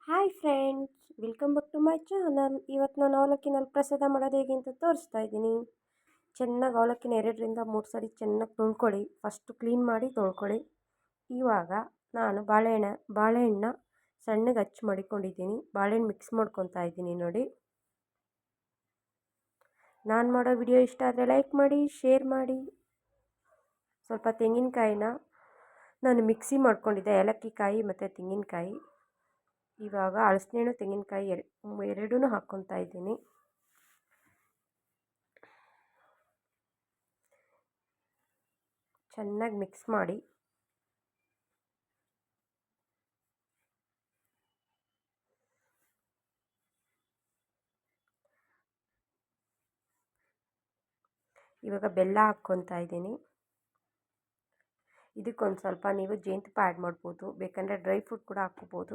Hi friends, welcome back to my channel. ಇವತ್ತು ನಾನು ಅವಲಕ್ಕಿನಲ್ಲಿ ಪ್ರಸಾದ ಮಾಡೋದು ಹೇಗೆ ಅಂತ ತೋರಿಸ್ತಾ ಇದ್ದೀನಿ. ಚೆನ್ನಾಗಿ ಅವಲಕ್ಕಿನ 2 ರಿಂದ 3 ಸರಿ ಚೆನ್ನಾಗಿ ತೊಳ್ಕೊಳ್ಳಿ. ಫಸ್ಟು ಕ್ಲೀನ್ ಮಾಡಿ ತೊಳ್ಕೊಳ್ಳಿ. ಇವಾಗ ನಾನು ಬಾಳೆಹಣ್ಣು ಸಣ್ಣಗೆ ಹಚ್ಚಿ ಮಡಿಕೊಂಡಿದ್ದೀನಿ. ಬಾಳೆಹಣ್ಣು ಮಿಕ್ಸ್ ಮಾಡ್ಕೊತಾ ಇದ್ದೀನಿ ನೋಡಿ. ನಾನು ಮಾಡೋ ವಿಡಿಯೋ ಇಷ್ಟ ಆದರೆ ಲೈಕ್ ಮಾಡಿ, ಶೇರ್ ಮಾಡಿ. ಸ್ವಲ್ಪ ತೆಂಗಿನಕಾಯಿನ ನಾನು ಮಿಕ್ಸಿ ಮಾಡ್ಕೊಂಡಿದ್ದೆ, ಏಲಕ್ಕಿ ಕಾಯಿ ಮತ್ತು ತೆಂಗಿನಕಾಯಿ. ಇವಾಗ ಹಲಸಿನಣ್ಣು ತೆಂಗಿನಕಾಯಿ ಎರಡೂ ಹಾಕ್ಕೊತಾ ಇದ್ದೀನಿ. ಚೆನ್ನಾಗಿ ಮಿಕ್ಸ್ ಮಾಡಿ. ಇವಾಗ ಬೆಲ್ಲ ಹಾಕ್ಕೊತಾ ಇದ್ದೀನಿ. ಇದಕ್ಕೊಂದು ಸ್ವಲ್ಪ ನೀವು ಜೇನುತುಪ್ಪ ಆ್ಯಡ್ ಮಾಡ್ಬೋದು, ಬೇಕಂದರೆ ಡ್ರೈ ಫ್ರೂಟ್ ಕೂಡ ಹಾಕ್ಕೋಬೋದು.